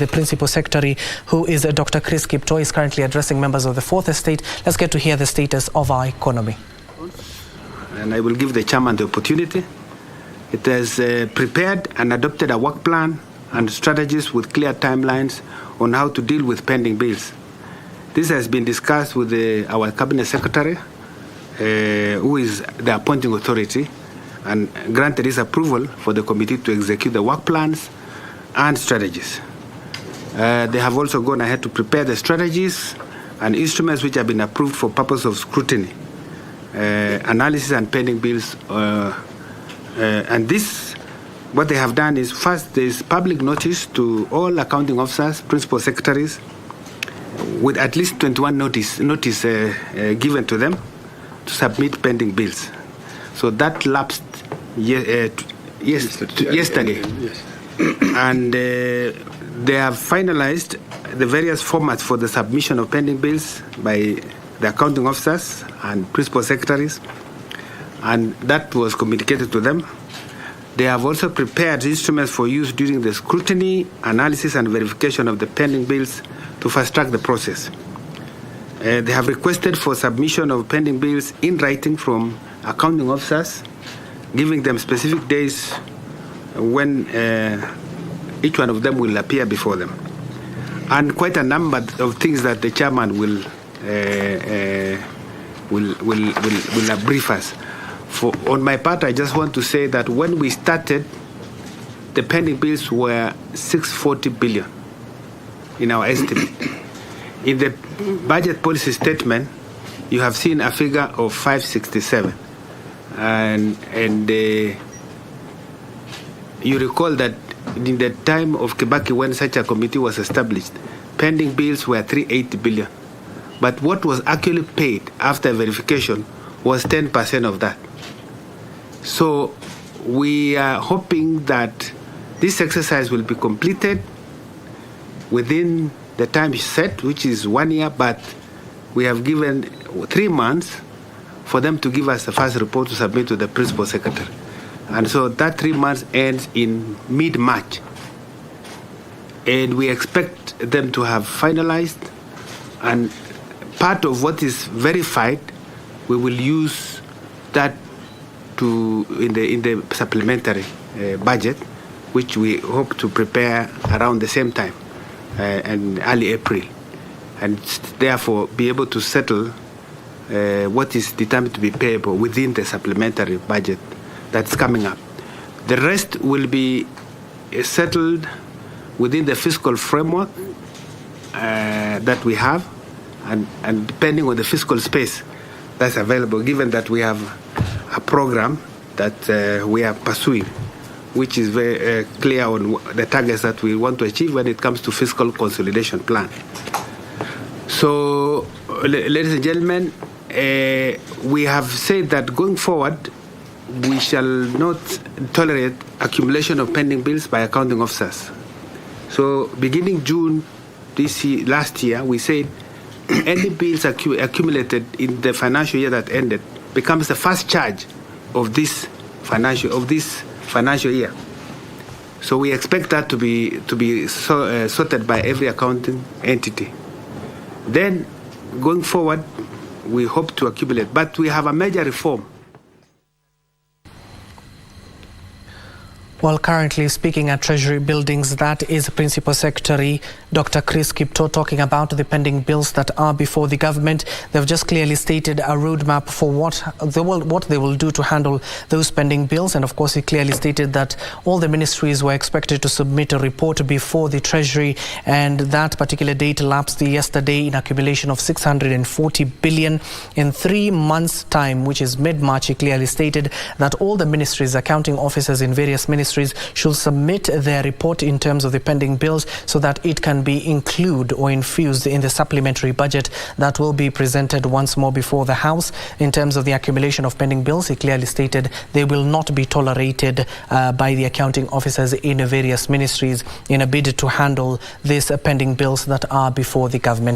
The Principal Secretary, who is Dr. Chris Kiptoo, is currently addressing members of the Fourth Estate. Let's get to hear the status of our economy. And I will give the chairman the opportunity. It has prepared and adopted a work plan and strategies with clear timelines on how to deal with pending bills. This has been discussed with our Cabinet Secretary, who is the appointing authority, and granted his approval for the committee to execute the work plans and strategies. They have also gone ahead to prepare the strategies and instruments which have been approved for purpose of scrutiny, analysis and pending bills. And this, what they have done is, first, there is public notice to all accounting officers, principal secretaries, with at least 21 notice given to them to submit pending bills. So that lapsed yesterday. Yes. And they have finalized the various formats for the submission of pending bills by the accounting officers and principal secretaries, and that was communicated to them. They have also prepared instruments for use during the scrutiny, analysis, and verification of the pending bills to fast-track the process. They have requested for submission of pending bills in writing from accounting officers, giving them specific days when each one of them will appear before them, and quite a number of things that the chairman will brief us. On my part, I just want to say that when we started, the pending bills were 640 billion in our estimate. In the budget policy statement, you have seen a figure of 567, and you recall that in the time of Kibaki, when such a committee was established, pending bills were 380 billion. But what was actually paid after verification was 10% of that. So we are hoping that this exercise will be completed within the time set, which is 1 year, but we have given 3 months for them to give us the first report to submit to the Principal Secretary. And so that 3 months ends in mid-March. And we expect them to have finalized, and part of what is verified, we will use that in the supplementary budget, which we hope to prepare around the same time, in early April, and therefore be able to settle what is determined to be payable within the supplementary budget that's coming up. The rest will be settled within the fiscal framework that we have, and depending on the fiscal space that's available, given that we have a program that we are pursuing, which is very clear on the targets that we want to achieve when it comes to fiscal consolidation plan. So, ladies and gentlemen, we have said that going forward, we shall not tolerate accumulation of pending bills by accounting officers. So, beginning June last year, we said any bills accumulated in the financial year that ended becomes the first charge of this financial year. So we expect that to be sorted by every accounting entity. Then, going forward, we hope to accumulate, but we have a major reform. Well, currently speaking at Treasury buildings, that is Principal Secretary Dr. Chris Kiptoo talking about the pending bills that are before the government. They've just clearly stated a roadmap for what they will do to handle those pending bills. And of course, he clearly stated that all the ministries were expected to submit a report before the Treasury, and that particular date lapsed yesterday in accumulation of 640 billion in 3 months' time, which is mid-March. He clearly stated that all the ministries, accounting officers in various ministries, should submit their report in terms of the pending bills so that it can be included or infused in the supplementary budget that will be presented once more before the House. In terms of the accumulation of pending bills, he clearly stated they will not be tolerated by the accounting officers in various ministries in a bid to handle these pending bills that are before the government.